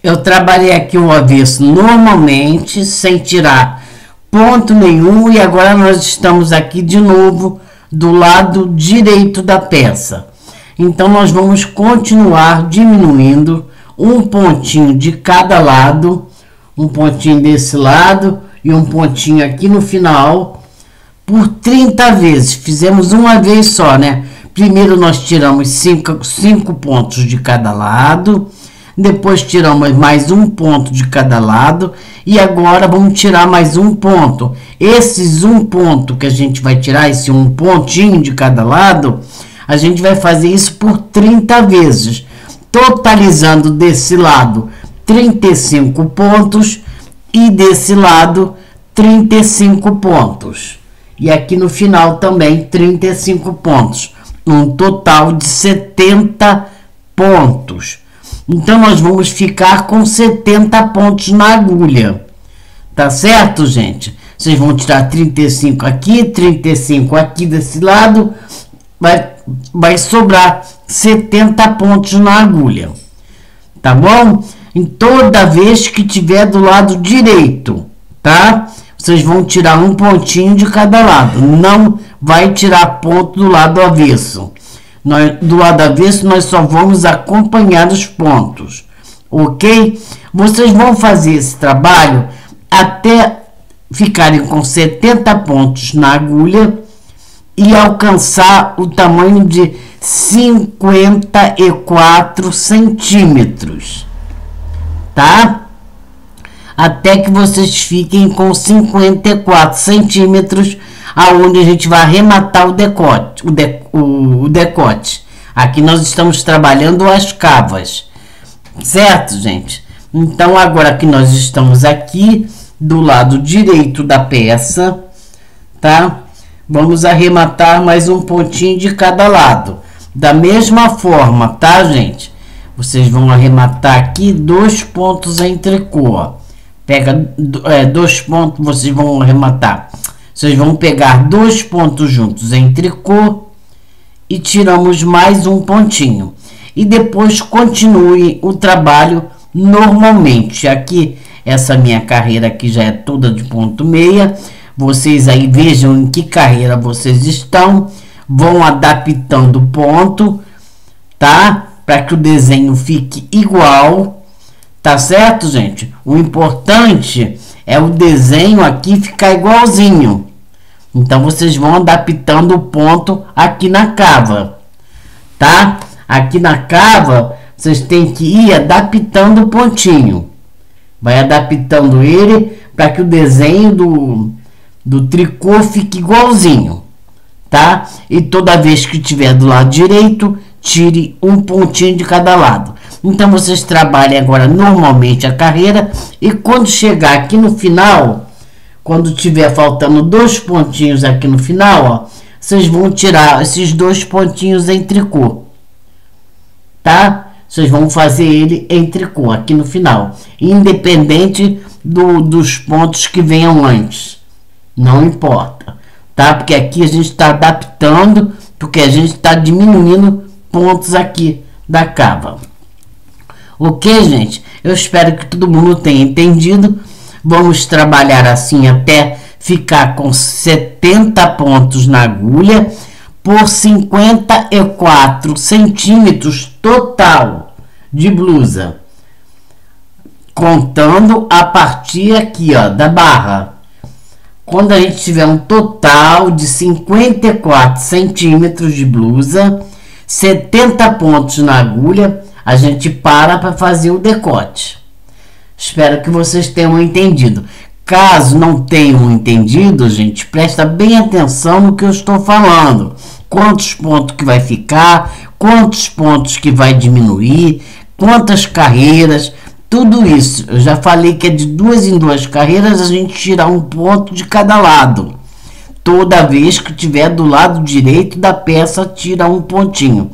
Eu trabalhei aqui o avesso normalmente, sem tirar ponto nenhum, e agora nós estamos aqui de novo do lado direito da peça. Então nós vamos continuar diminuindo um pontinho de cada lado, um pontinho desse lado e um pontinho aqui no final, por 30 vezes. Fizemos uma vez só, né? Primeiro nós tiramos 5 pontos de cada lado, depois tiramos mais um ponto de cada lado, e agora vamos tirar mais um ponto. Esses um ponto que a gente vai tirar, esse um pontinho de cada lado, a gente vai fazer isso por 30 vezes, totalizando desse lado 35 pontos e desse lado 35 pontos. E aqui no final também 35 pontos, um total de 70 pontos. Então nós vamos ficar com 70 pontos na agulha. Tá certo, gente? Vocês vão tirar 35 aqui, 35 aqui desse lado, vai sobrar 70 pontos na agulha. Tá bom? Em toda vez que tiver do lado direito, tá? Vocês vão tirar um pontinho de cada lado. Não vai tirar ponto do lado avesso. Do lado avesso nós só vamos acompanhar os pontos, ok? Vocês vão fazer esse trabalho até ficarem com 70 pontos na agulha e alcançar o tamanho de 54 centímetros, tá? Até que vocês fiquem com 54 centímetros, aonde a gente vai arrematar o decote, o decote. Aqui nós estamos trabalhando as cavas, certo, gente? Então agora que nós estamos aqui do lado direito da peça, tá? Vamos arrematar mais um pontinho de cada lado, da mesma forma, tá, gente? Vocês vão arrematar aqui 2 pontos em tricô. Pega 2 pontos, vocês vão arrematar. Vocês vão pegar 2 pontos juntos em tricô e tiramos mais um pontinho. E depois continue o trabalho normalmente. Aqui, essa minha carreira aqui já é toda de ponto meia. Vocês aí vejam em que carreira vocês estão. Vão adaptando o ponto, tá? Para que o desenho fique igual. Tá certo, gente? O importante é o desenho aqui ficar igualzinho. Então, vocês vão adaptando o ponto aqui na cava, tá? Aqui na cava, vocês têm que ir adaptando o pontinho. Vai adaptando ele para que o desenho do tricô fique igualzinho, tá? E toda vez que tiver do lado direito, tire um pontinho de cada lado. Então, vocês trabalhem agora normalmente a carreira, e quando chegar aqui no final, quando tiver faltando 2 pontinhos aqui no final, ó, vocês vão tirar esses 2 pontinhos em tricô, tá? Vocês vão fazer ele em tricô aqui no final, independente dos pontos que venham antes, não importa, tá? Porque aqui a gente está adaptando, porque a gente está diminuindo pontos aqui da cava. Ok, gente? Eu espero que todo mundo tenha entendido. Vamos trabalhar assim até ficar com 70 pontos na agulha por 54 centímetros total de blusa. Contando a partir aqui, ó, da barra. Quando a gente tiver um total de 54 centímetros de blusa, 70 pontos na agulha, a gente para fazer o decote. Espero que vocês tenham entendido. Caso não tenham entendido, gente, presta bem atenção no que eu estou falando. Quantos pontos que vai ficar, quantos pontos que vai diminuir, quantas carreiras, tudo isso. Eu já falei que é de 2 em 2 carreiras, a gente tira um ponto de cada lado. Toda vez que tiver do lado direito da peça, tira um pontinho.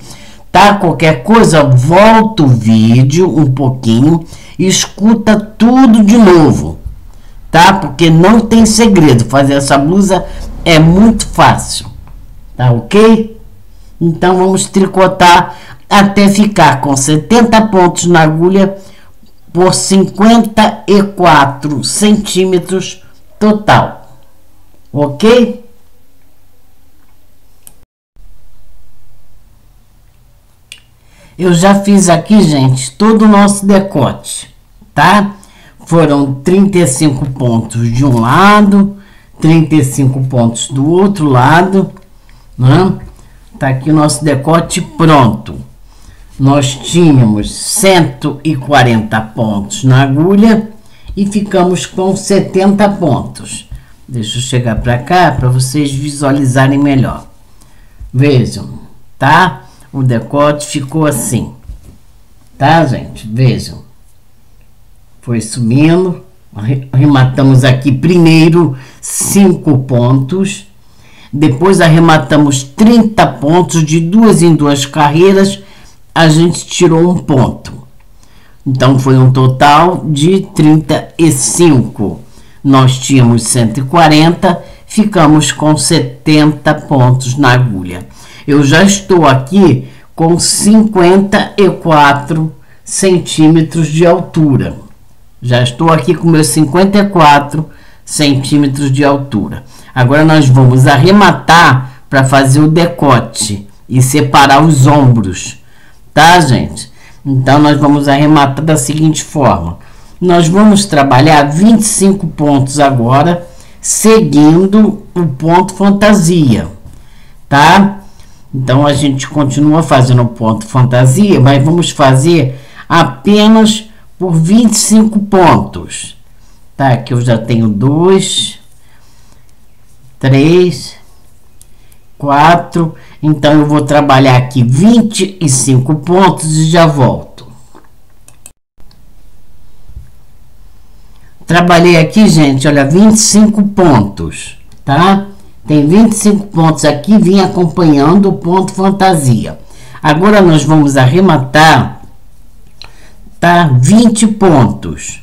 Tá? Qualquer coisa, volta o vídeo um pouquinho e escuta tudo de novo, tá? Porque não tem segredo, fazer essa blusa é muito fácil, tá ok? Então vamos tricotar até ficar com 70 pontos na agulha por 54 centímetros total, ok? Eu já fiz aqui, gente, todo o nosso decote, tá? Foram 35 pontos de um lado, 35 pontos do outro lado, né? Tá aqui o nosso decote pronto. Nós tínhamos 140 pontos na agulha e ficamos com 70 pontos. Deixa eu chegar para cá para vocês visualizarem melhor. Vejam, tá? O decote ficou assim, tá, gente? Vejam. Foi subindo, arrematamos aqui primeiro 5 pontos, depois arrematamos 30 pontos, de 2 em 2 carreiras, a gente tirou um ponto. Então, foi um total de 35. Nós tínhamos 140, ficamos com 70 pontos na agulha. Eu já estou aqui com 54 centímetros de altura. Já estou aqui com meus 54 centímetros de altura. Agora nós vamos arrematar para fazer o decote e separar os ombros, tá, gente? Então, nós vamos arrematar da seguinte forma. Nós vamos trabalhar 25 pontos agora, seguindo o ponto fantasia, tá? Então, a gente continua fazendo o ponto fantasia, mas vamos fazer apenas por 25 pontos. Tá, aqui eu já tenho 2, 3, 4. Então, eu vou trabalhar aqui 25 pontos e já volto. Trabalhei aqui, gente, olha, 25 pontos, tá? Tem 25 pontos aqui, vim acompanhando o ponto fantasia. Agora, nós vamos arrematar, tá? 20 pontos.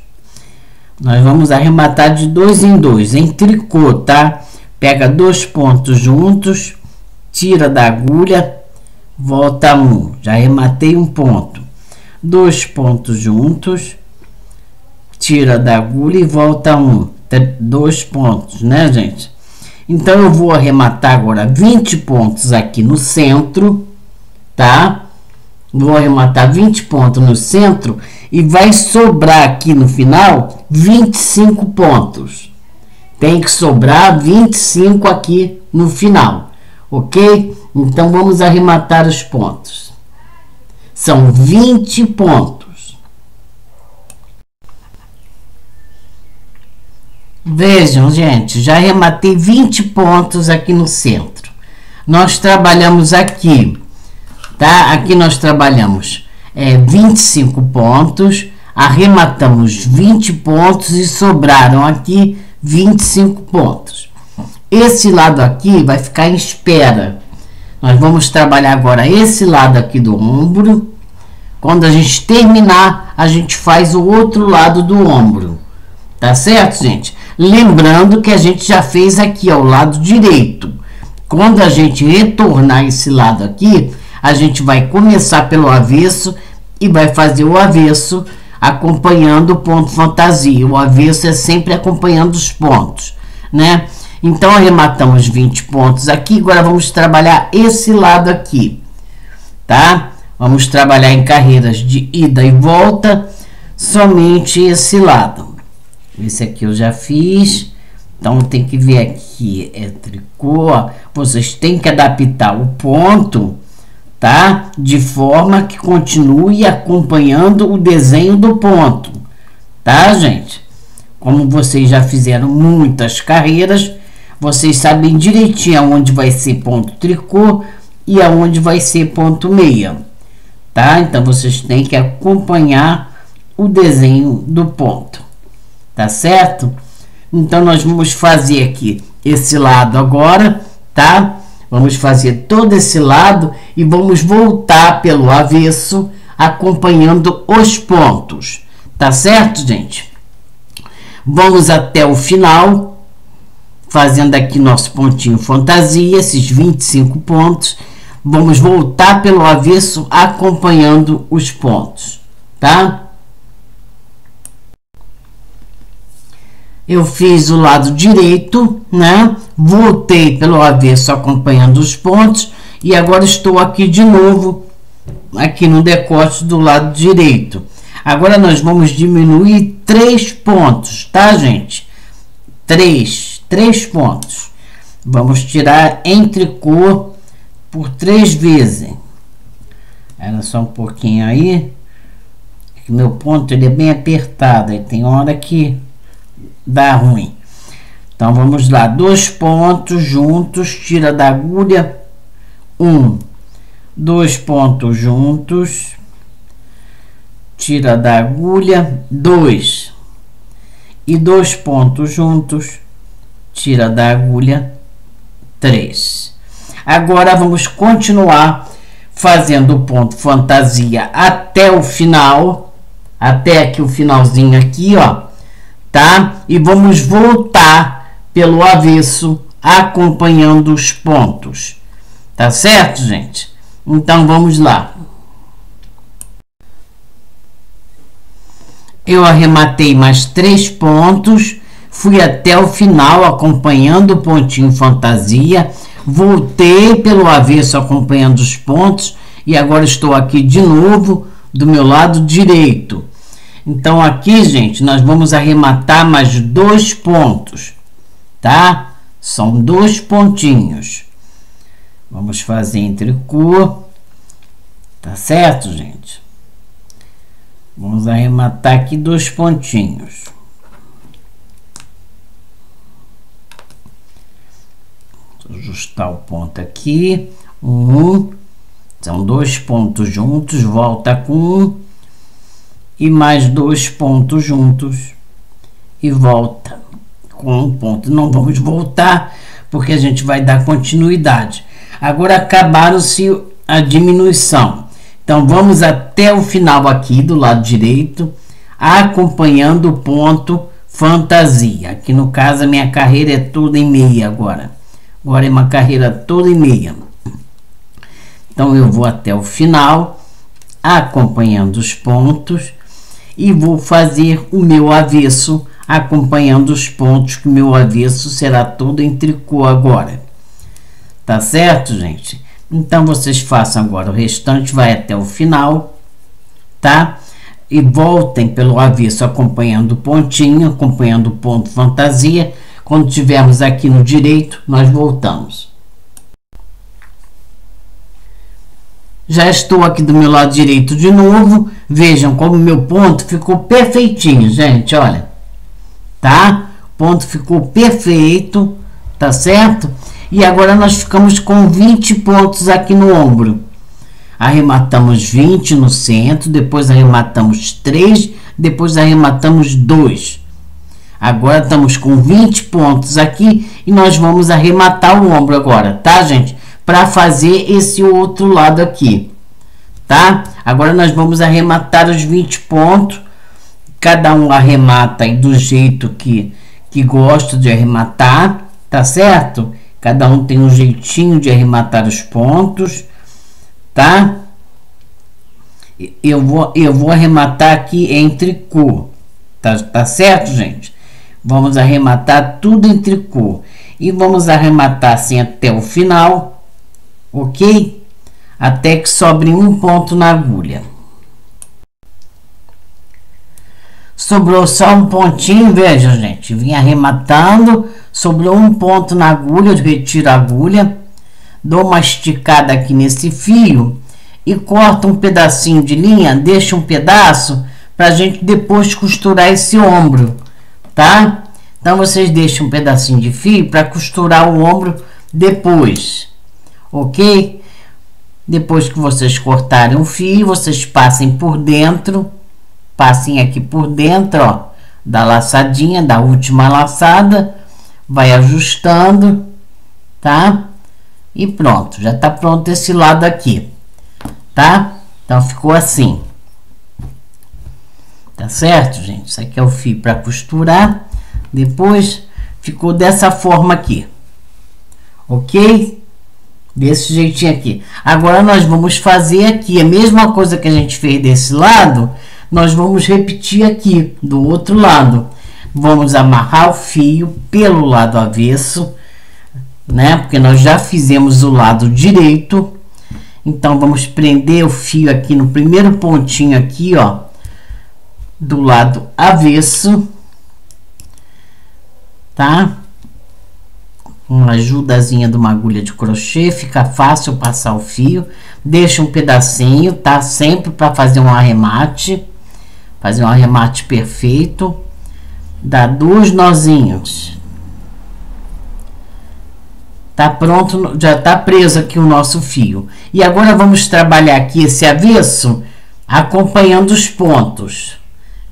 Nós vamos arrematar de 2 em 2, em tricô, tá? Pega 2 pontos juntos, tira da agulha, volta 1. Já arrematei um ponto. 2 pontos juntos, tira da agulha e volta 1. 2 pontos, né, gente? Então, eu vou arrematar agora 20 pontos aqui no centro, tá? Vou arrematar 20 pontos no centro e vai sobrar aqui no final 25 pontos. Tem que sobrar 25 aqui no final, ok? Então, vamos arrematar os pontos. São 20 pontos. Vejam, gente, já arrematei 20 pontos aqui no centro. Nós trabalhamos aqui, tá? Aqui nós trabalhamos 25 pontos, arrematamos 20 pontos e sobraram aqui 25 pontos. Esse lado aqui vai ficar em espera. Nós vamos trabalhar agora esse lado aqui do ombro. Quando a gente terminar, a gente faz o outro lado do ombro. Tá certo, gente? Lembrando que a gente já fez aqui ao lado direito. Quando a gente retornar esse lado aqui, a gente vai começar pelo avesso e vai fazer o avesso acompanhando o ponto fantasia. O avesso é sempre acompanhando os pontos, né? Então, arrematamos 20 pontos aqui. Agora, vamos trabalhar esse lado aqui, tá? Vamos trabalhar em carreiras de ida e volta, somente esse lado. Esse aqui eu já fiz. Então, tem que ver aqui, tricô. Vocês têm que adaptar o ponto, tá? De forma que continue acompanhando o desenho do ponto, tá, gente? Como vocês já fizeram muitas carreiras, vocês sabem direitinho aonde vai ser ponto tricô e aonde vai ser ponto meia, tá? Então, vocês têm que acompanhar o desenho do ponto, tá certo? Então, nós vamos fazer aqui esse lado agora, tá? Vamos fazer todo esse lado e vamos voltar pelo avesso, acompanhando os pontos, tá certo, gente? Vamos até o final, fazendo aqui nosso pontinho fantasia, esses 25 pontos. Vamos voltar pelo avesso, acompanhando os pontos, tá? Eu fiz o lado direito, né? Voltei pelo avesso acompanhando os pontos e agora estou aqui de novo, aqui no decote do lado direito. Agora nós vamos diminuir 3 pontos, tá, gente? 3 pontos. Vamos tirar em tricô por 3 vezes. Era só um pouquinho aí. Meu ponto ele é bem apertado, e tem hora que dá ruim. Então vamos lá, 2 pontos juntos, tira da agulha 1, 2 pontos juntos, tira da agulha 2 e 2 pontos juntos, tira da agulha 3. Agora vamos continuar fazendo o ponto fantasia até o final, até aqui o finalzinho aqui, ó, tá? E vamos voltar pelo avesso acompanhando os pontos, tá certo, gente? Então vamos lá. Eu arrematei mais 3 pontos, fui até o final acompanhando o pontinho fantasia, voltei pelo avesso acompanhando os pontos e agora estou aqui de novo do meu lado direito. Então aqui, gente, nós vamos arrematar mais 2 pontos, tá? São 2 pontinhos. Vamos fazer em tricô, tá certo, gente? Vamos arrematar aqui 2 pontinhos. Vou ajustar o ponto aqui. São 2 pontos juntos, volta com 1 e mais 2 pontos juntos e volta com 1 ponto. Não vamos voltar porque a gente vai dar continuidade. Agora acabaram-se a diminuição. Então vamos até o final aqui do lado direito, acompanhando o ponto fantasia. Aqui no caso a minha carreira é toda em meia agora. Agora é uma carreira toda em meia. Então eu vou até o final, acompanhando os pontos e vou fazer o meu avesso, acompanhando os pontos, que o meu avesso será todo em tricô agora. Tá certo, gente? Então vocês façam agora o restante, vai até o final, tá? E voltem pelo avesso acompanhando o pontinho, acompanhando o ponto fantasia. Quando tivermos aqui no direito, nós voltamos. Já estou aqui do meu lado direito de novo. Vejam como meu ponto ficou perfeitinho, gente, olha. Tá? O ponto ficou perfeito, tá certo? E agora nós ficamos com 20 pontos aqui no ombro. Arrematamos 20 no centro, depois arrematamos 3, depois arrematamos 2. Agora estamos com 20 pontos aqui e nós vamos arrematar o ombro agora, tá, gente? Para fazer esse outro lado aqui, tá? Agora nós vamos arrematar os 20 pontos. Cada um arremata aí do jeito que gosta de arrematar, tá certo? Cada um tem um jeitinho de arrematar os pontos, tá? Eu vou arrematar aqui em tricô, tá certo, gente? Vamos arrematar tudo em tricô e vamos arrematar assim até o final, ok? Até que sobre um ponto na agulha. Sobrou só um pontinho, veja, gente, vim arrematando, sobrou um ponto na agulha, eu retiro a agulha, dou uma esticada aqui nesse fio e corto um pedacinho de linha, deixo um pedaço pra gente depois costurar esse ombro, tá? Então vocês deixam um pedacinho de fio para costurar o ombro depois, ok? Depois que vocês cortarem o fio, vocês passem por dentro. Passem aqui por dentro, ó, da laçadinha, da última laçada, vai ajustando, tá? E pronto, já tá pronto esse lado aqui, tá? Então ficou assim, tá certo, gente? Isso aqui é o fio para costurar. Depois ficou dessa forma aqui, ok? Desse jeitinho aqui. Agora nós vamos fazer aqui a mesma coisa que a gente fez desse lado. Nós vamos repetir aqui do outro lado. Vamos amarrar o fio pelo lado avesso, né? Porque nós já fizemos o lado direito. Então, vamos prender o fio aqui no primeiro pontinho aqui, ó, do lado avesso, tá? Uma ajudazinha de uma agulha de crochê, fica fácil passar o fio. Deixa um pedacinho, tá? Sempre para fazer um arremate perfeito. Dá 2 nozinhos. Tá pronto, já tá preso aqui o nosso fio. E agora vamos trabalhar aqui esse avesso acompanhando os pontos.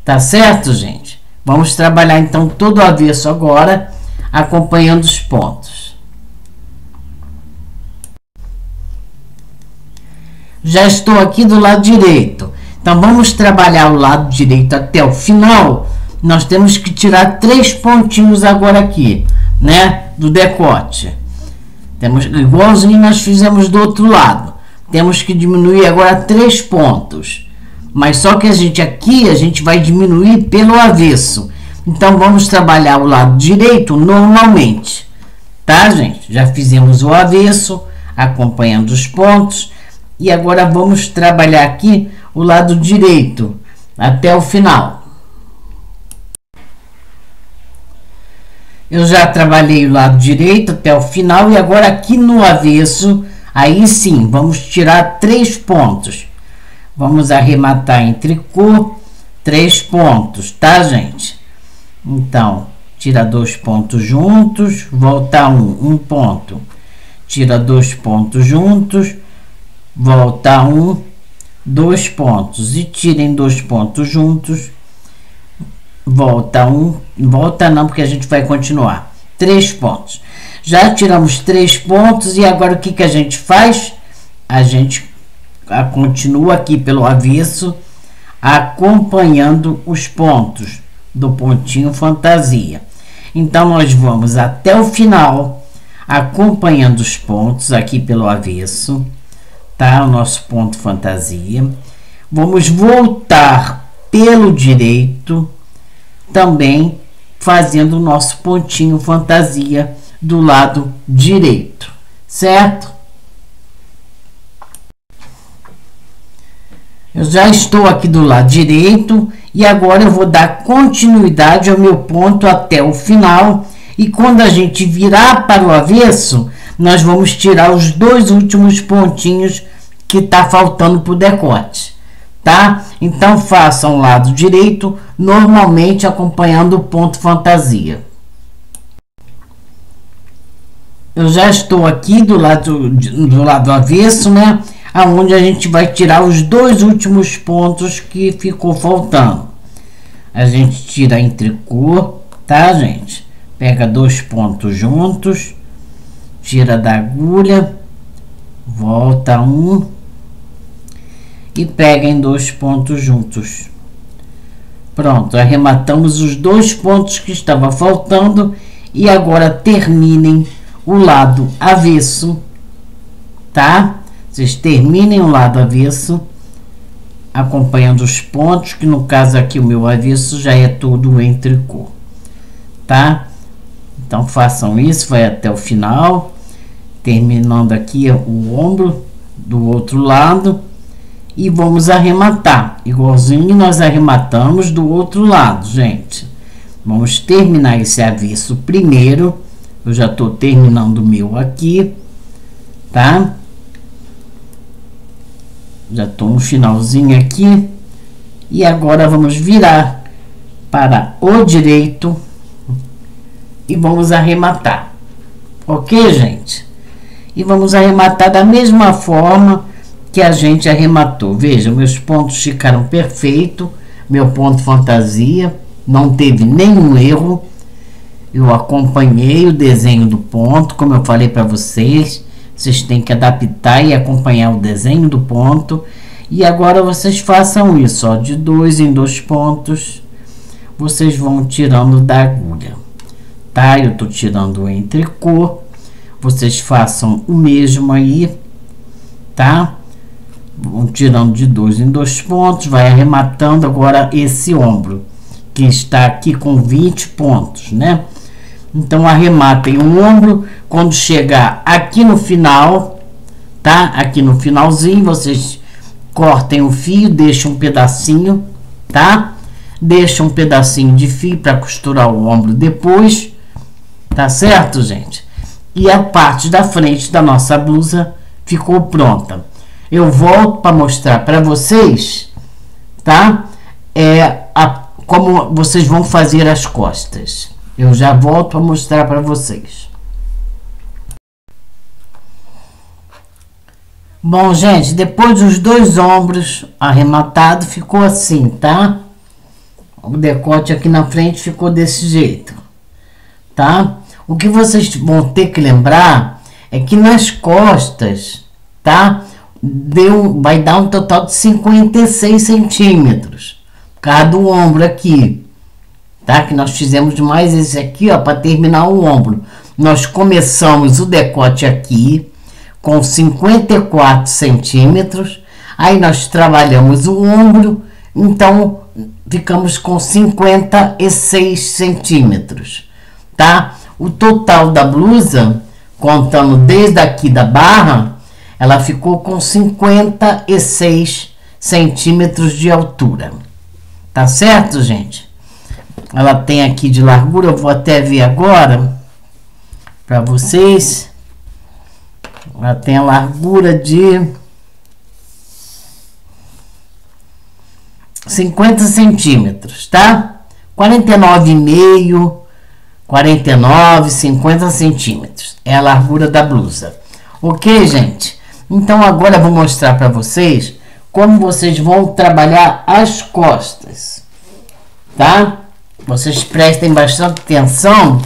Tá certo, gente? Vamos trabalhar então todo o avesso agora, acompanhando os pontos. Já estou aqui do lado direito. Então, vamos trabalhar o lado direito até o final. Nós temos que tirar 3 pontinhos agora aqui, né? Do decote. Temos, igualzinho nós fizemos do outro lado. Temos que diminuir agora 3 pontos. Mas só que a gente vai diminuir pelo avesso. Então, vamos trabalhar o lado direito normalmente. Tá, gente? Já fizemos o avesso, acompanhando os pontos. E agora vamos trabalhar aqui o lado direito até o final. Eu já trabalhei o lado direito até o final e agora aqui no avesso, aí sim, vamos tirar 3 pontos. Vamos arrematar em tricô 3 pontos, tá, gente? Então, tira 2 pontos juntos, volta um ponto. Tira 2 pontos juntos, volta 2 pontos. E tirem 2 pontos juntos, volta volta não, porque a gente vai continuar. 3 pontos. Já tiramos 3 pontos e agora o que a gente faz? A gente continua aqui pelo avesso, acompanhando os pontos do pontinho fantasia. Então, nós vamos até o final, acompanhando os pontos aqui pelo avesso, tá? O nosso ponto fantasia. Vamos voltar pelo direito, também fazendo o nosso pontinho fantasia do lado direito, certo? Eu já estou aqui do lado direito e agora eu vou dar continuidade ao meu ponto até o final. E quando a gente virar para o avesso, nós vamos tirar os 2 últimos pontinhos que tá faltando para o decote, tá? Então, façam o lado direito, normalmente acompanhando o ponto fantasia. Eu já estou aqui do lado avesso, né? Aonde a gente vai tirar os 2 últimos pontos que ficou faltando. A gente tira em tricô, tá, gente? Pega 2 pontos juntos, tira da agulha, volta e pega em 2 pontos juntos. Pronto, arrematamos os 2 pontos que estava faltando e agora terminem o lado avesso, tá? Vocês terminem o lado avesso, acompanhando os pontos, que no caso aqui o meu avesso já é todo em tricô, tá? Então, façam isso, vai até o final, terminando aqui o ombro do outro lado, e vamos arrematar, igualzinho nós arrematamos do outro lado, gente. Vamos terminar esse avesso primeiro, eu já tô terminando o meu aqui, tá? Já estou no finalzinho aqui. E agora vamos virar para o direito e vamos arrematar. Ok, gente? E vamos arrematar da mesma forma que a gente arrematou. Veja, meus pontos ficaram perfeitos. Meu ponto fantasia não teve nenhum erro. Eu acompanhei o desenho do ponto, como eu falei para vocês. Vocês têm que adaptar e acompanhar o desenho do ponto. E agora vocês façam isso, ó, de 2 em 2 pontos. Vocês vão tirando da agulha, tá? Eu tô tirando em tricô. Vocês façam o mesmo aí, tá? Vão tirando de 2 em 2 pontos, vai arrematando agora esse ombro, que está aqui com 20 pontos, né? Então arrematem o ombro. Quando chegar aqui no final, tá? Aqui no finalzinho, vocês cortem o fio, deixam um pedacinho, tá? Deixa um pedacinho de fio para costurar o ombro depois, tá certo, gente? E a parte da frente da nossa blusa ficou pronta. Eu volto para mostrar para vocês, tá? Como vocês vão fazer as costas. Eu já volto a mostrar para vocês. Bom, gente, depois dos dois ombros arrematados, ficou assim, tá? O decote aqui na frente ficou desse jeito, tá? O que vocês vão ter que lembrar é que nas costas, tá? Vai dar um total de 56 centímetros. Cada ombro aqui, tá? Que nós fizemos mais esse aqui, ó, para terminar o ombro. Nós começamos o decote aqui com 54 centímetros. Aí nós trabalhamos o ombro, então ficamos com 56 centímetros, tá? O total da blusa, contando desde aqui da barra, ela ficou com 56 centímetros de altura. Tá certo, gente? Ela tem aqui de largura, eu vou até ver agora para vocês. Ela tem a largura de 50 centímetros, tá? 49,5, 49, 50 centímetros. É a largura da blusa. Ok, gente? Então agora eu vou mostrar para vocês como vocês vão trabalhar as costas, tá? Vocês prestem bastante atenção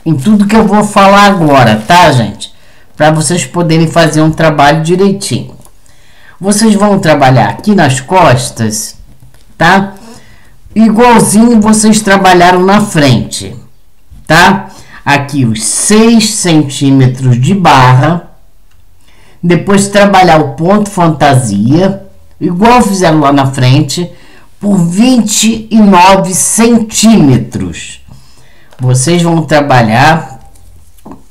em tudo que eu vou falar agora, tá, gente? Para vocês poderem fazer um trabalho direitinho. Vocês vão trabalhar aqui nas costas, tá? Igualzinho vocês trabalharam na frente, tá? Aqui os 6 centímetros de barra. Depois trabalhar o ponto fantasia, igual fizeram lá na frente, por 29 centímetros. Vocês vão trabalhar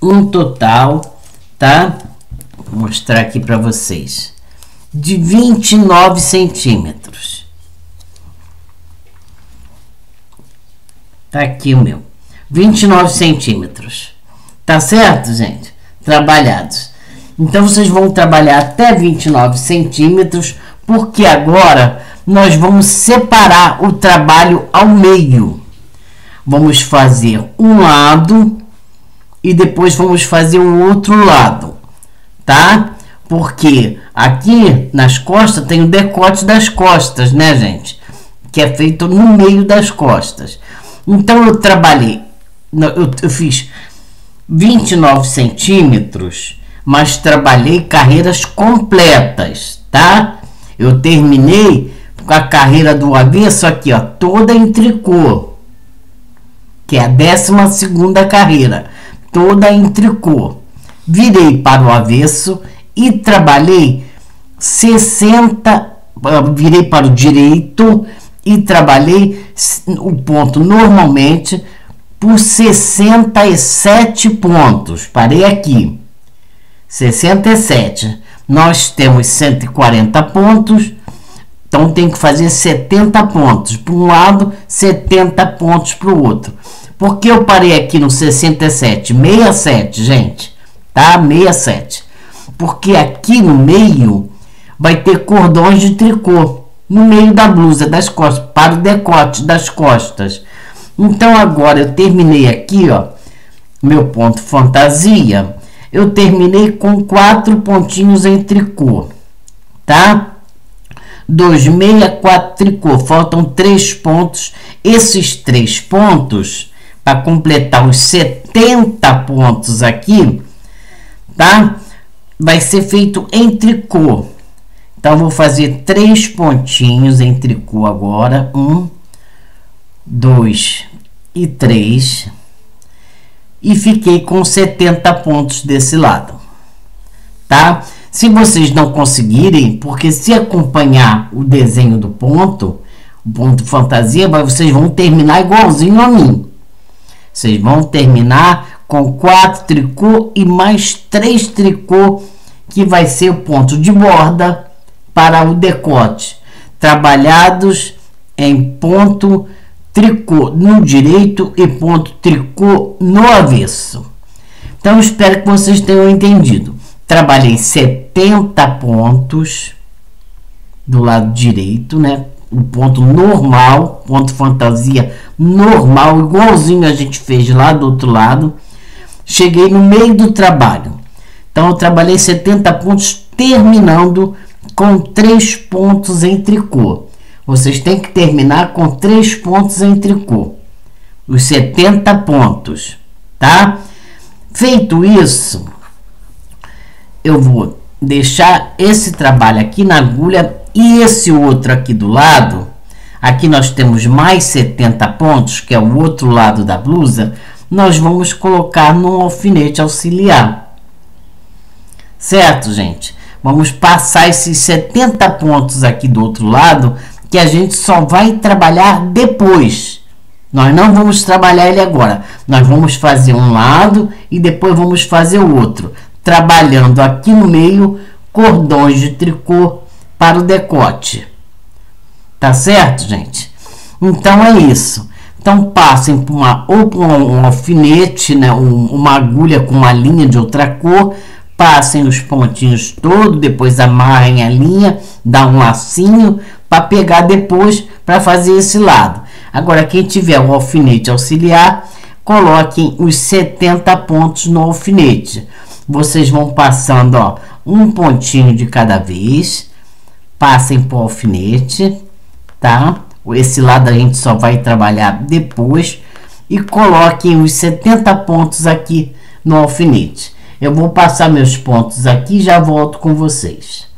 um total, tá? Vou mostrar aqui para vocês, de 29 centímetros. Tá aqui o meu, 29 centímetros. Tá certo, gente? Trabalhados. Então, vocês vão trabalhar até 29 centímetros, porque agora nós vamos separar o trabalho ao meio. Vamos fazer um lado e depois vamos fazer o outro lado, tá? Porque aqui nas costas tem o decote das costas, né, gente? Que é feito no meio das costas. Então, eu trabalhei, eu fiz 29 centímetros, mas trabalhei carreiras completas, tá? Eu terminei com a carreira do avesso aqui, ó, toda em tricô, que é a 12ª carreira, toda em tricô. Virei para o avesso e trabalhei 60, virei para o direito e trabalhei o ponto normalmente por 67 pontos. Parei aqui. 67. Nós temos 140 pontos, então tem que fazer 70 pontos para um lado, 70 pontos para o outro. Por que eu parei aqui no 67? 67, gente, tá? 67. Porque aqui no meio vai ter cordões de tricô no meio da blusa das costas, para o decote das costas. Então agora eu terminei aqui, ó, meu ponto fantasia. Eu terminei com 4 pontinhos em tricô, tá? 2 meia, 4 tricô, faltam 3 pontos. Esses 3 pontos, para completar os 70 pontos aqui, tá? Vai ser feito em tricô. Então, vou fazer 3 pontinhos em tricô agora. 1, 2 e 3. E fiquei com 70 pontos desse lado, tá? Se vocês não conseguirem, porque se acompanhar o desenho do ponto, o ponto fantasia, mas vocês vão terminar igualzinho a mim. Vocês vão terminar com 4 tricô e mais 3 tricô, que vai ser o ponto de borda para o decote, trabalhados em ponto tricô no direito e ponto tricô no avesso. Então, espero que vocês tenham entendido. Trabalhei 70 pontos do lado direito, né? O ponto normal, ponto fantasia normal, igualzinho a gente fez lá do outro lado. Cheguei no meio do trabalho. Então, eu trabalhei 70 pontos, terminando com 3 pontos em tricô. Vocês têm que terminar com 3 pontos em tricô. Os 70 pontos, tá? Feito isso, eu vou deixar esse trabalho aqui na agulha e esse outro aqui do lado. Aqui nós temos mais 70 pontos, que é o outro lado da blusa. Nós vamos colocar no alfinete auxiliar. Certo, gente? Vamos passar esses 70 pontos aqui do outro lado, que a gente só vai trabalhar depois. Nós não vamos trabalhar ele agora. Nós vamos fazer um lado e depois vamos fazer o outro, trabalhando aqui no meio cordões de tricô para o decote. Tá certo, gente? Então é isso. Então passem por um alfinete, né, uma agulha com uma linha de outra cor, passem os pontinhos todos, depois amarrem a linha, dá um lacinho para pegar depois para fazer esse lado. Agora, quem tiver o alfinete auxiliar, coloquem os 70 pontos no alfinete. Vocês vão passando, ó, um pontinho de cada vez. Passem para o alfinete, tá? Esse lado a gente só vai trabalhar depois. E coloquem os 70 pontos aqui no alfinete. Eu vou passar meus pontos aqui e já volto com vocês.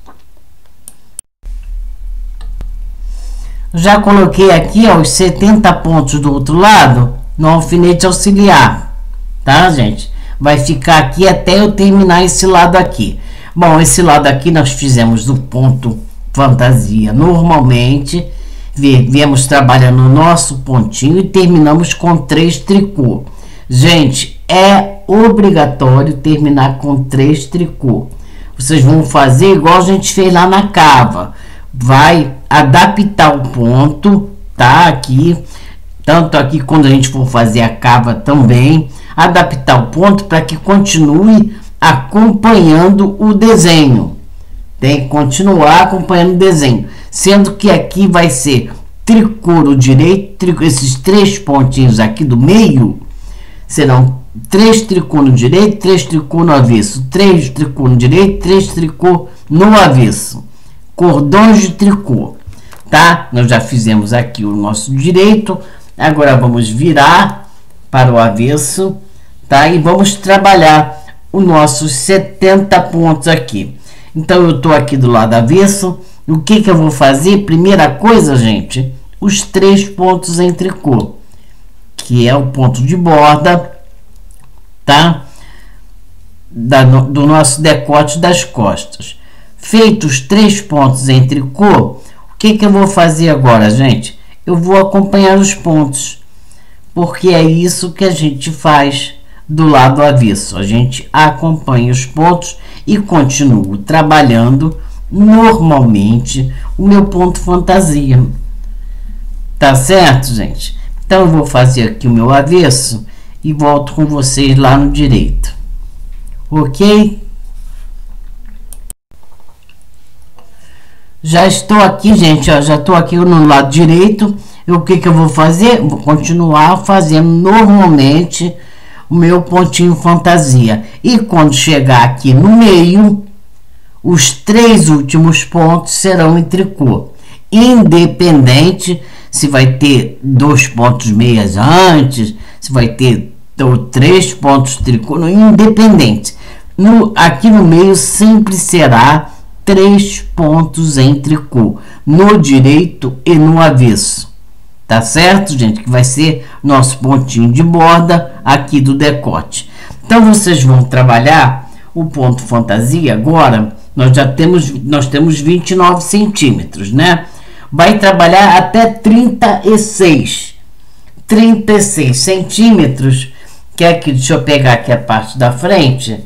Já coloquei aqui, ó, os 70 pontos do outro lado no alfinete auxiliar, tá, gente? Vai ficar aqui até eu terminar esse lado aqui. Bom, esse lado aqui nós fizemos do ponto fantasia normalmente, viemos trabalhando o nosso pontinho e terminamos com 3 tricô. Gente, é obrigatório terminar com 3 tricô. Vocês vão fazer igual a gente fez lá na cava. Vai adaptar o ponto, tá? Aqui, tanto aqui quando a gente for fazer a cava também, adaptar o ponto para que continue acompanhando o desenho. Tem que continuar acompanhando o desenho, sendo que aqui vai ser tricô no direito, esses 3 pontinhos aqui do meio serão 3 tricô no direito, 3 tricô no avesso, 3 tricô no direito, 3 tricô no avesso. Cordões de tricô, tá? Nós já fizemos aqui o nosso direito, agora vamos virar para o avesso, tá? E vamos trabalhar os nossos 70 pontos aqui. Então, eu tô aqui do lado avesso. O que que eu vou fazer? Primeira coisa, gente, os 3 pontos em tricô, que é o ponto de borda, tá? Do nosso decote das costas. Feitos os 3 pontos em tricô, o que que eu vou fazer agora, gente? Eu vou acompanhar os pontos, porque é isso que a gente faz do lado avesso. A gente acompanha os pontos e continuo trabalhando normalmente o meu ponto fantasia. Tá certo, gente? Então, eu vou fazer aqui o meu avesso e volto com vocês lá no direito. Ok? Já estou aqui, gente, ó, já estou aqui no lado direito. E o que que eu vou fazer? Vou continuar fazendo normalmente o meu pontinho fantasia. E quando chegar aqui no meio, os 3 últimos pontos serão em tricô. Independente se vai ter 2 pontos meias antes, se vai ter 3 pontos tricô, independente. Aqui no meio sempre será 3 pontos em tricô, no direito e no avesso. Tá certo, gente? Que vai ser nosso pontinho de borda aqui do decote. Então, vocês vão trabalhar o ponto fantasia agora. Nós temos 29 centímetros, né? vai trabalhar até 36 centímetros, que é aqui, deixa eu pegar aqui a parte da frente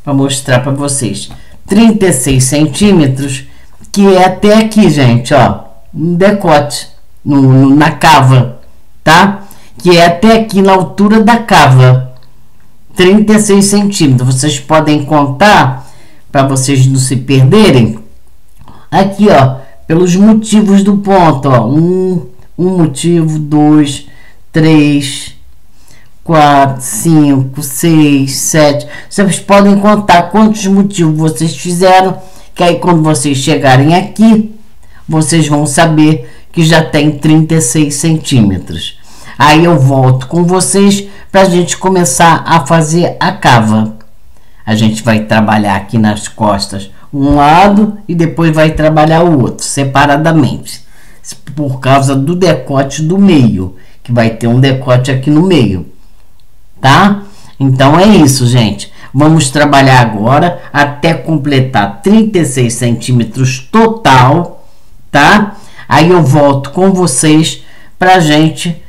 para mostrar para vocês. 36 centímetros, que é até aqui, gente, ó, no decote, na cava, tá? Que é até aqui na altura da cava, 36 centímetros. Vocês podem contar para vocês não se perderem. Aqui, ó, pelos motivos do ponto, ó, um motivo, 2, 3, 4, 5, 6, 7. Vocês podem contar quantos motivos vocês fizeram, que aí quando vocês chegarem aqui, vocês vão saber que já tem 36 centímetros. Aí eu volto com vocês para a gente começar a fazer a cava. A gente vai trabalhar aqui nas costas um lado e depois vai trabalhar o outro separadamente, por causa do decote do meio, que vai ter um decote aqui no meio, tá? Então é isso, gente. Vamos trabalhar agora até completar 36 centímetros total, tá? Aí eu volto com vocês pra gente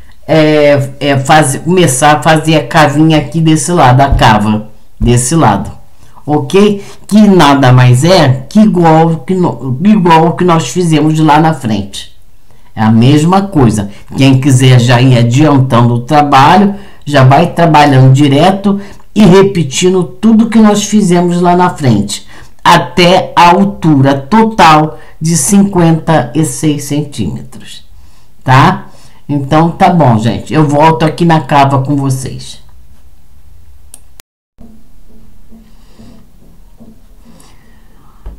começar a fazer a cavinha aqui desse lado, a cava desse lado, ok? Que nada mais é que igual que nós fizemos lá na frente. É a mesma coisa. Quem quiser já ir adiantando o trabalho, já vai trabalhando direto e repetindo tudo que nós fizemos lá na frente, até a altura total de 56 centímetros, tá? Então tá bom, gente. Eu volto aqui na cava com vocês.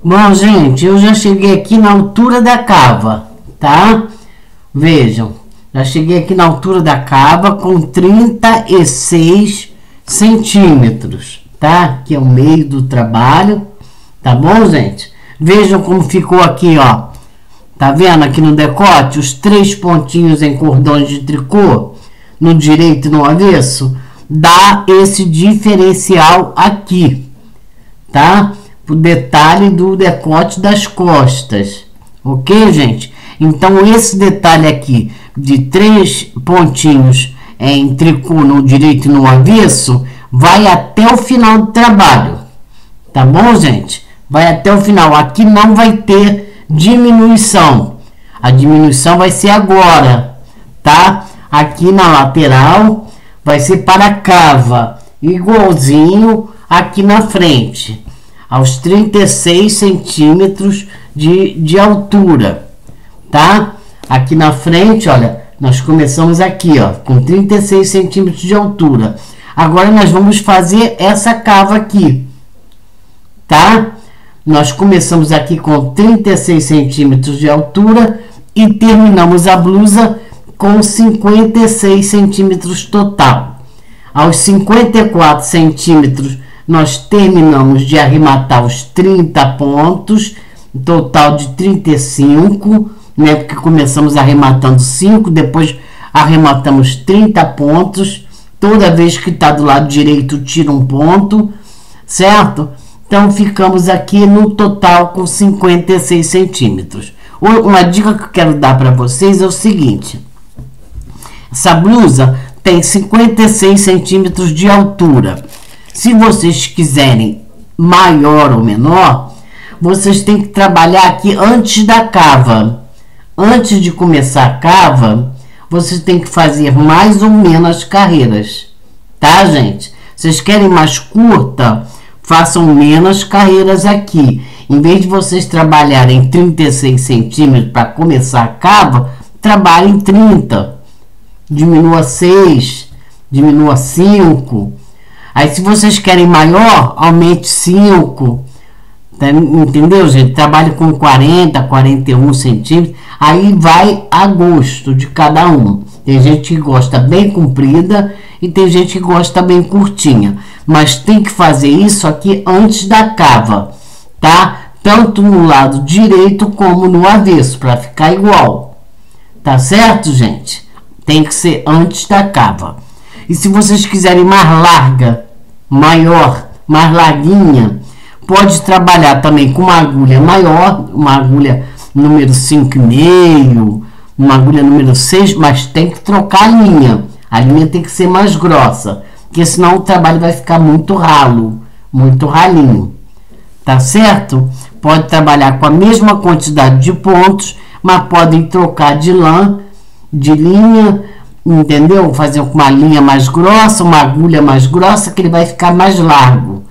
Bom, gente, eu já cheguei aqui na altura da cava, tá? Vejam, já cheguei aqui na altura da cava com 36 centímetros, tá? Que é o meio do trabalho, tá bom, gente? Vejam como ficou aqui, ó. Tá vendo aqui no decote os 3 pontinhos em cordões de tricô, no direito e no avesso? Dá esse diferencial aqui, tá? O detalhe do decote das costas, ok, gente? Então esse detalhe aqui de 3 pontinhos em tricô no direito e no avesso vai até o final do trabalho, tá bom, gente? Vai até o final. Aqui não vai ter diminuição, a diminuição vai ser agora, tá? Aqui na lateral vai ser para a cava, igualzinho aqui na frente, aos 36 centímetros de altura, tá? Aqui na frente, olha, nós começamos aqui, ó, com 36 centímetros de altura. Agora nós vamos fazer essa cava aqui, tá? Nós começamos aqui com 36 centímetros de altura e terminamos a blusa com 56 centímetros total. Aos 54 centímetros, nós terminamos de arrematar os 30 pontos, total de 35, né? Porque começamos arrematando 5, depois arrematamos 30 pontos. Toda vez que está do lado direito, tira um ponto, certo? Então, ficamos aqui no total com 56 centímetros. Uma dica que eu quero dar para vocês é o seguinte. Essa blusa tem 56 centímetros de altura. Se vocês quiserem maior ou menor, vocês têm que trabalhar aqui antes da cava. Antes de começar a cava, vocês têm que fazer mais ou menos carreiras. Tá, gente? Vocês querem mais curta? Façam menos carreiras aqui. Em vez de vocês trabalharem 36 centímetros para começar a cava, trabalhem 30. Diminua 6, diminua 5. Aí, se vocês querem maior, aumente 5. Entendeu, gente? Trabalhe com 40, 41 centímetros. Aí vai a gosto de cada um. Tem gente que gosta bem comprida e tem gente que gosta bem curtinha. Mas tem que fazer isso aqui antes da cava, tá? Tanto no lado direito como no avesso, para ficar igual. Tá certo, gente? Tem que ser antes da cava. E se vocês quiserem mais larga, maior, mais larguinha, pode trabalhar também com uma agulha maior, uma agulha número 5,5, uma agulha número 6, mas tem que trocar a linha. A linha tem que ser mais grossa, porque senão o trabalho vai ficar muito ralo, muito ralinho. Tá certo? Pode trabalhar com a mesma quantidade de pontos, mas podem trocar de lã, de linha, entendeu? Fazer com uma linha mais grossa, uma agulha mais grossa, que ele vai ficar mais largo,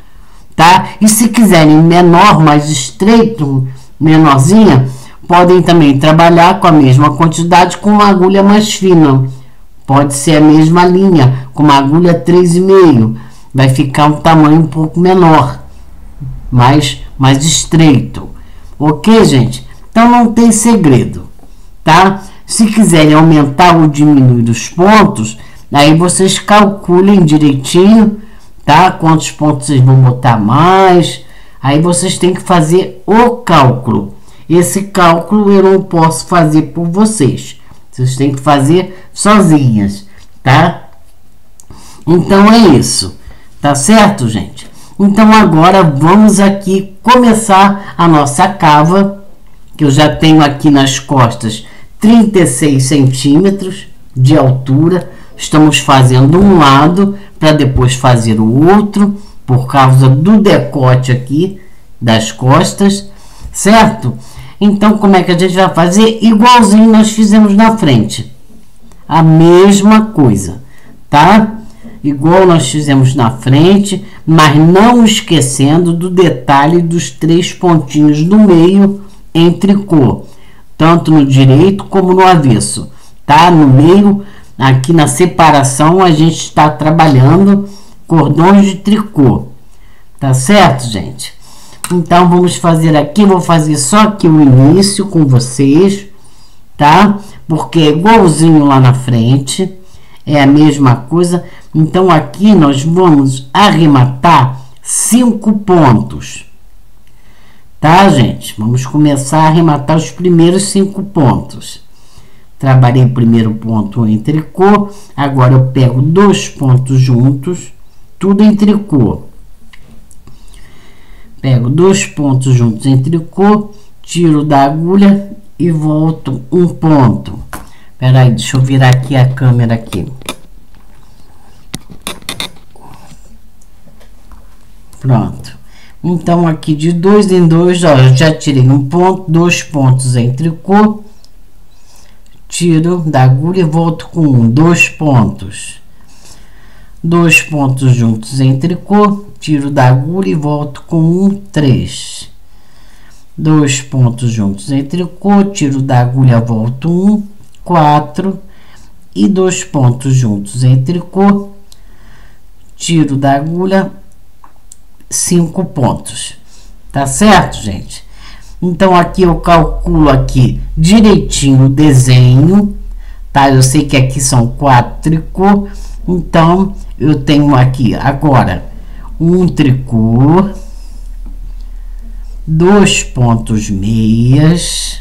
tá? E se quiserem menor, mais estreito, menorzinha, podem também trabalhar com a mesma quantidade com uma agulha mais fina. Pode ser a mesma linha, com uma agulha 3,5, vai ficar um tamanho um pouco menor, mais estreito. Ok, gente? Então não tem segredo, tá? Se quiserem aumentar ou diminuir os pontos, aí vocês calculem direitinho, tá? Quantos pontos vocês vão botar mais. Aí vocês têm que fazer o cálculo. Esse cálculo eu não posso fazer por vocês. Vocês têm que fazer sozinhas, tá? Então é isso. Tá certo, gente? Então agora vamos aqui começar a nossa cava, que eu já tenho aqui nas costas 36 centímetros de altura. Estamos fazendo um lado para depois fazer o outro, por causa do decote aqui das costas, certo? Então como é que a gente vai fazer? Igualzinho nós fizemos na frente, a mesma coisa, tá? Igual nós fizemos na frente, mas não esquecendo do detalhe dos 3 pontinhos do meio em tricô, tanto no direito como no avesso, tá? No meio, aqui na separação, a gente está trabalhando cordões de tricô, tá certo, gente? Então vamos fazer aqui, vou fazer só aqui o início com vocês, tá? Porque é igualzinho lá na frente, é a mesma coisa. Então aqui nós vamos arrematar 5 pontos, tá, gente? Vamos começar a arrematar os primeiros 5 pontos. Trabalhei o primeiro ponto em tricô, agora eu pego 2 pontos juntos, tudo em tricô. Pego 2 pontos juntos em tricô, tiro da agulha e volto um ponto. Espera aí, deixa eu virar aqui a câmera aqui. Pronto. Então aqui de 2 em 2, ó, eu já tirei um ponto, 2 pontos em tricô, tiro da agulha e volto com 2 pontos. 2 pontos juntos em tricô, tiro da agulha e volto com 3. 2 pontos juntos em tricô, tiro da agulha, volto 4. E 2 pontos juntos em tricô, tiro da agulha, 5 pontos. Tá certo, gente? Então aqui eu calculo aqui direitinho o desenho, tá? Eu sei que aqui são 4 tricô, então eu tenho aqui agora um tricô, 2 pontos meias,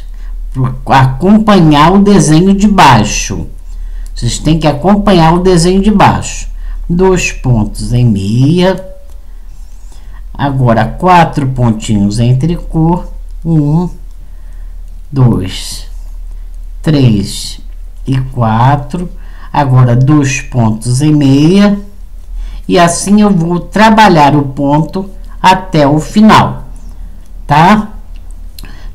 para acompanhar o desenho de baixo. Vocês têm que acompanhar o desenho de baixo. 2 pontos em meia, agora 4 pontinhos em tricô, 1, 2, 3 e 4, agora 2 pontos em meia, e assim eu vou trabalhar o ponto até o final, tá?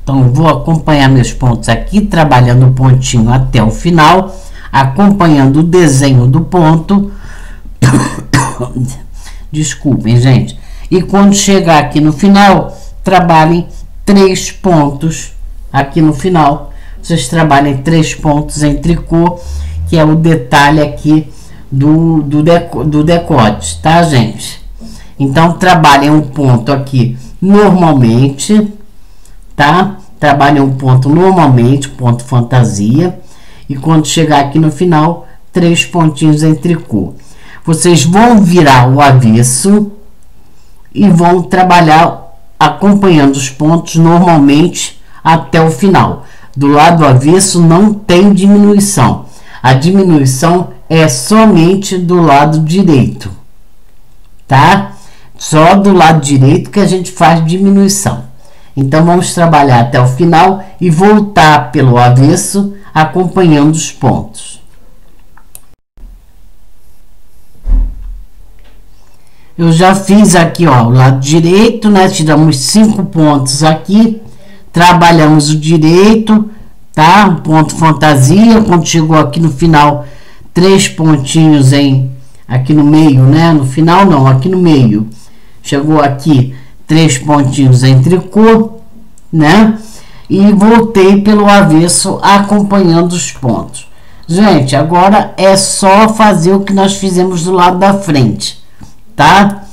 Então eu vou acompanhar meus pontos aqui, trabalhando o pontinho até o final, acompanhando o desenho do ponto. Desculpem, gente. E quando chegar aqui no final, trabalhem 3 pontos aqui no final. Vocês trabalhem 3 pontos em tricô, que é o detalhe aqui do decote, tá, gente? Então trabalhem um ponto aqui normalmente, tá? Trabalhem um ponto normalmente, ponto fantasia, e quando chegar aqui no final, 3 pontinhos em tricô. Vocês vão virar o avesso e vão trabalhar acompanhando os pontos normalmente até o final. Do lado avesso não tem diminuição. A diminuição é somente do lado direito, tá? Só do lado direito que a gente faz diminuição. Então, vamos trabalhar até o final e voltar pelo avesso, acompanhando os pontos. Eu já fiz aqui, ó, o lado direito, né? Tiramos 5 pontos aqui, trabalhamos o direito, tá? Um ponto fantasia, quando chegou aqui no final, 3 pontinhos aqui no meio, né? No final não, aqui no meio. Chegou aqui 3 pontinhos em tricô, né? E voltei pelo avesso acompanhando os pontos. Gente, agora é só fazer o que nós fizemos do lado da frente, tá?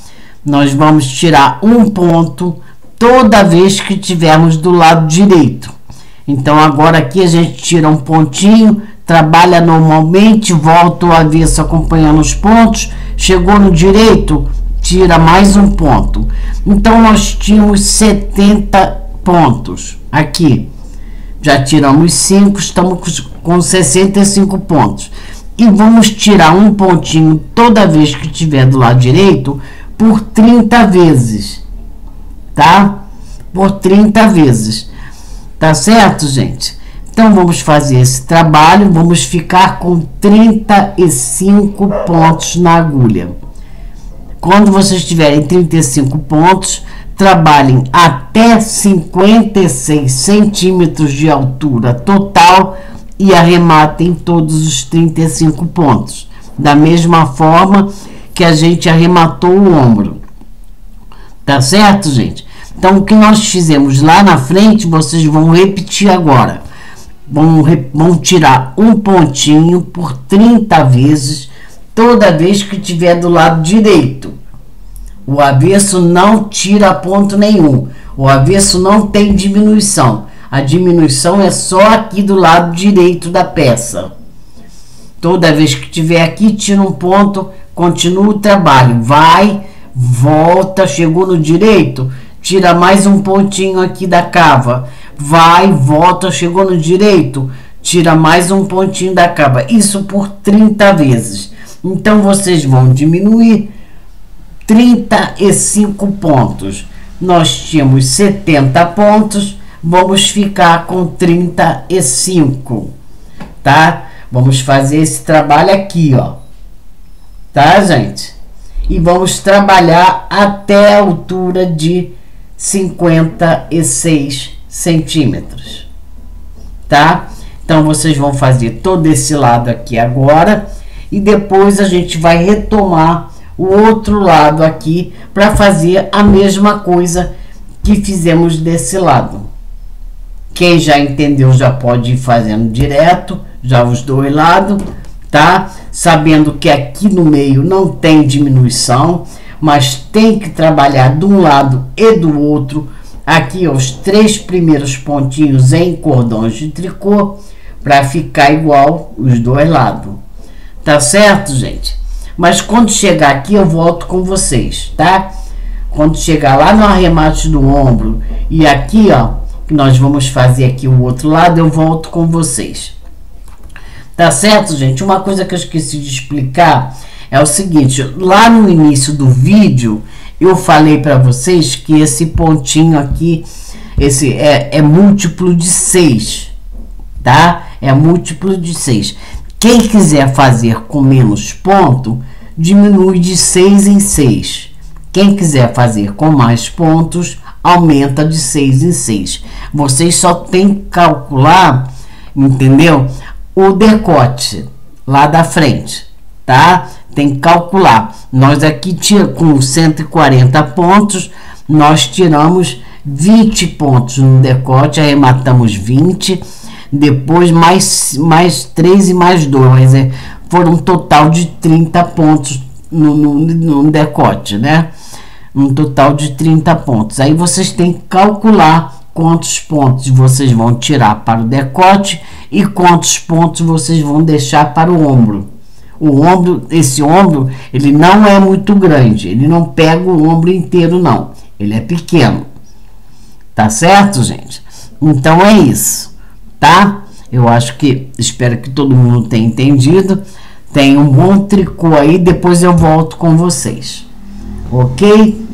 Nós vamos tirar um ponto toda vez que tivermos do lado direito. Então, agora aqui a gente tira um pontinho, trabalha normalmente, volta o avesso acompanhando os pontos, chegou no direito, tira mais um ponto. Então, nós tínhamos 70 pontos aqui. Já tiramos 5, estamos com 65 pontos. E vamos tirar um pontinho toda vez que tiver do lado direito por 30 vezes, tá? Por 30 vezes. Tá certo, gente? Então, vamos fazer esse trabalho. Vamos ficar com 35 pontos na agulha. Quando vocês tiverem 35 pontos, trabalhem até 56 centímetros de altura total e arrematem todos os 35 pontos. Da mesma forma que a gente arrematou o ombro. Tá certo, gente? Então, o que nós fizemos lá na frente, vocês vão repetir agora. Vão tirar um pontinho por 30 vezes, toda vez que tiver do lado direito. O avesso não tira ponto nenhum. O avesso não tem diminuição. A diminuição é só aqui do lado direito da peça. Toda vez que tiver aqui, tira um ponto, continua o trabalho. Vai, volta, chegou no direito, tira mais um pontinho aqui da cava. Vai, volta, chegou no direito, tira mais um pontinho da cava. Isso por 30 vezes. Então, vocês vão diminuir 35 pontos. Nós tínhamos 70 pontos, vamos ficar com 35, tá? Vamos fazer esse trabalho aqui, ó. Tá, gente? E vamos trabalhar até a altura de 56 centímetros, tá? Então, vocês vão fazer todo esse lado aqui agora e depois a gente vai retomar o outro lado aqui para fazer a mesma coisa que fizemos desse lado. Quem já entendeu já pode ir fazendo direto, já os dois lados, tá? Sabendo que aqui no meio não tem diminuição, mas tem que trabalhar de um lado e do outro. Aqui os 3 primeiros pontinhos em cordões de tricô para ficar igual os dois lados. Tá certo, gente? Mas quando chegar aqui eu volto com vocês, tá? Quando chegar lá no arremate do ombro e aqui, ó, que nós vamos fazer aqui o outro lado, eu volto com vocês. Tá certo, gente? Uma coisa que eu esqueci de explicar é o seguinte, lá no início do vídeo eu falei para vocês que esse pontinho aqui, esse é múltiplo de 6, tá? É múltiplo de 6. Quem quiser fazer com menos ponto, diminui de 6 em 6. Quem quiser fazer com mais pontos, aumenta de 6 em 6. Vocês só tem que calcular, entendeu? O decote lá da frente, tá? Tem que calcular. Nós aqui com 140 pontos, nós tiramos 20 pontos no decote, arrematamos 20, depois mais 3 e mais 2, foram um total de 30 pontos no decote, né? Um total de 30 pontos. Aí vocês têm que calcular quantos pontos vocês vão tirar para o decote e quantos pontos vocês vão deixar para o ombro. O ombro, esse ombro, ele não é muito grande, ele não pega o ombro inteiro não, ele é pequeno. Tá certo, gente? Então é isso, tá? Eu acho que, espero que todo mundo tenha entendido. Tem um bom tricô aí, depois eu volto com vocês. Ok?